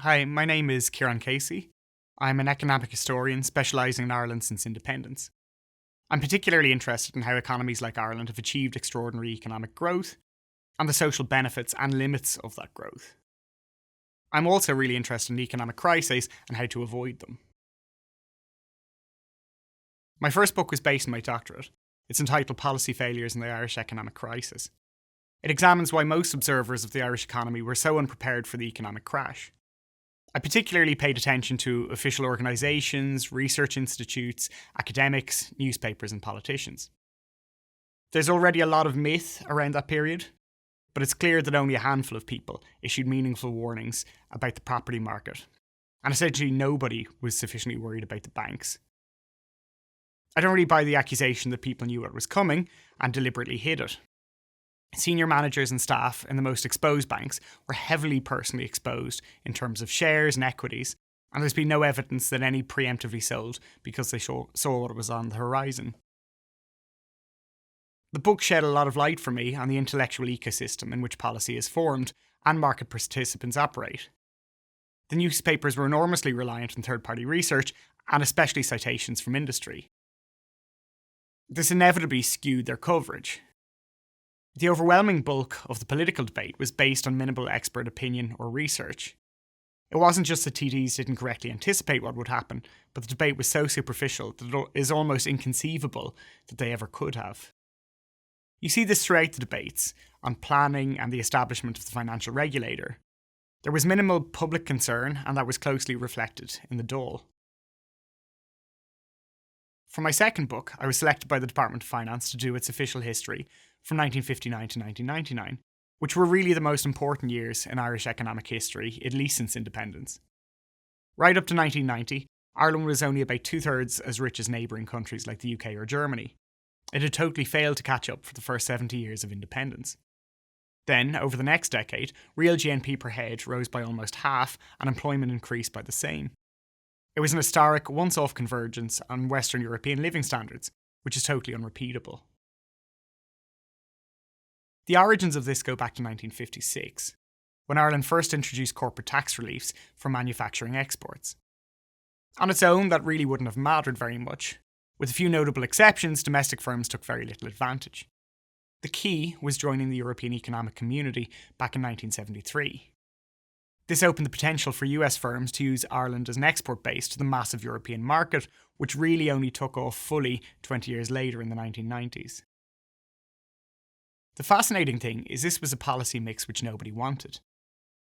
Hi, my name is Ciaran. I'm an economic historian specialising in Ireland since independence. I'm particularly interested in how economies like Ireland have achieved extraordinary economic growth and the social benefits and limits of that growth. I'm also really interested in economic crises and how to avoid them. My first book was based on my doctorate. It's entitled Policy Failures in the Irish Economic Crisis. It examines why most observers of the Irish economy were so unprepared for the economic crash. I particularly paid attention to official organisations, research institutes, academics, newspapers, and politicians. There's already a lot of myth around that period, but it's clear that only a handful of people issued meaningful warnings about the property market, and essentially nobody was sufficiently worried about the banks. I don't really buy the accusation that people knew what was coming and deliberately hid it. Senior managers and staff in the most exposed banks were heavily personally exposed in terms of shares and equities, and there's been no evidence that any preemptively sold because they saw what was on the horizon. The book shed a lot of light for me on the intellectual ecosystem in which policy is formed and market participants operate. The newspapers were enormously reliant on third-party research and especially citations from industry. This inevitably skewed their coverage. The overwhelming bulk of the political debate was based on minimal expert opinion or research. It wasn't just that TDs didn't correctly anticipate what would happen, but the debate was so superficial that it is almost inconceivable that they ever could have. You see this throughout the debates on planning and the establishment of the financial regulator. There was minimal public concern, and that was closely reflected in the Dáil. For my second book, I was selected by the Department of Finance to do its official history from 1959 to 1999, which were really the most important years in Irish economic history, at least since independence. Right up to 1990, Ireland was only about two-thirds as rich as neighbouring countries like the UK or Germany. It had totally failed to catch up for the first 70 years of independence. Then, over the next decade, real GNP per head rose by almost half and employment increased by the same. It was an historic, once-off convergence on Western European living standards, which is totally unrepeatable. The origins of this go back to 1956, when Ireland first introduced corporate tax reliefs for manufacturing exports. On its own, that really wouldn't have mattered very much. With a few notable exceptions, domestic firms took very little advantage. The key was joining the European Economic Community back in 1973. This opened the potential for US firms to use Ireland as an export base to the massive European market, which really only took off fully 20 years later in the 1990s. The fascinating thing is this was a policy mix which nobody wanted.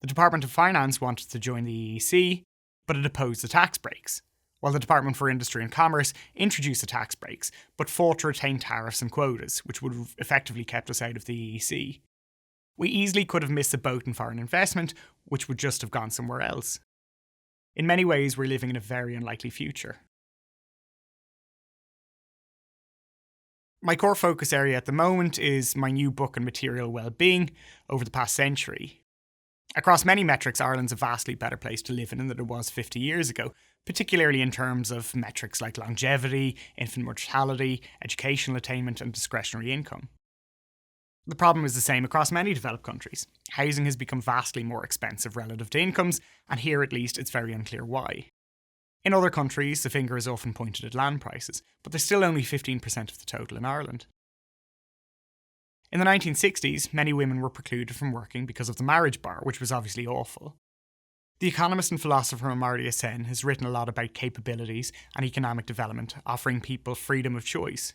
The Department of Finance wanted to join the EEC, but it opposed the tax breaks, while the Department for Industry and Commerce introduced the tax breaks, but fought to retain tariffs and quotas, which would have effectively kept us out of the EEC. We easily could have missed the boat in foreign investment, which would just have gone somewhere else. In many ways, we're living in a very unlikely future. My core focus area at the moment is my new book on material well-being over the past century. Across many metrics, Ireland's a vastly better place to live in than it was 50 years ago, particularly in terms of metrics like longevity, infant mortality, educational attainment, and discretionary income. The problem is the same across many developed countries. Housing has become vastly more expensive relative to incomes, and here at least it's very unclear why. In other countries, the finger is often pointed at land prices, but they're still only 15% of the total in Ireland. In the 1960s, many women were precluded from working because of the marriage bar, which was obviously awful. The economist and philosopher Amartya Sen has written a lot about capabilities and economic development, offering people freedom of choice.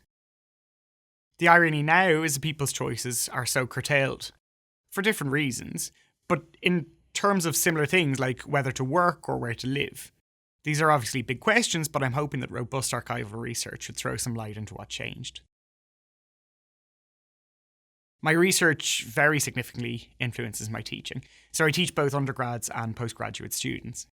The irony now is that people's choices are so curtailed, for different reasons, but in terms of similar things like whether to work or where to live. These are obviously big questions, but I'm hoping that robust archival research should throw some light into what changed. My research very significantly influences my teaching, so I teach both undergrads and postgraduate students.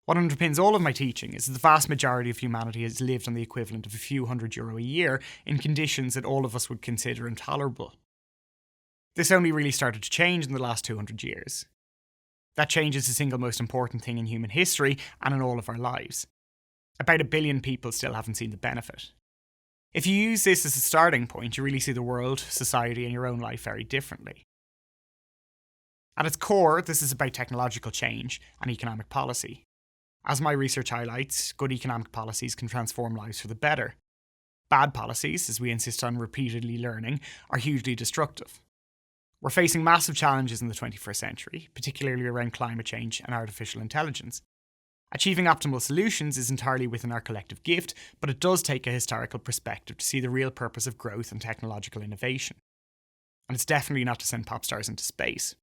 What underpins all of my teaching is that the vast majority of humanity has lived on the equivalent of a few €100 a year in conditions that all of us would consider intolerable. This only really started to change in the last 200 years. That change is the single most important thing in human history and in all of our lives. About 1 billion people still haven't seen the benefit. If you use this as a starting point, you really see the world, society, and your own life very differently. At its core, this is about technological change and economic policy. As my research highlights, good economic policies can transform lives for the better. Bad policies, as we insist on repeatedly learning, are hugely destructive. We're facing massive challenges in the 21st century, particularly around climate change and artificial intelligence. Achieving optimal solutions is entirely within our collective gift, but it does take a historical perspective to see the real purpose of growth and technological innovation. And it's definitely not to send pop stars into space.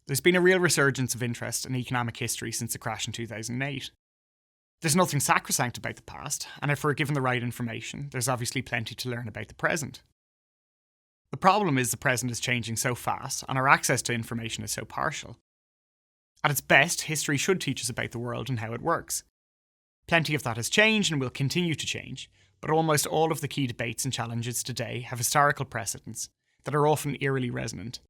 There's been a real resurgence of interest in economic history since the crash in 2008. There's nothing sacrosanct about the past, and if we're given the right information, there's obviously plenty to learn about the present. The problem is the present is changing so fast, and our access to information is so partial. At its best, history should teach us about the world and how it works. Plenty of that has changed and will continue to change, but almost all of the key debates and challenges today have historical precedents that are often eerily resonant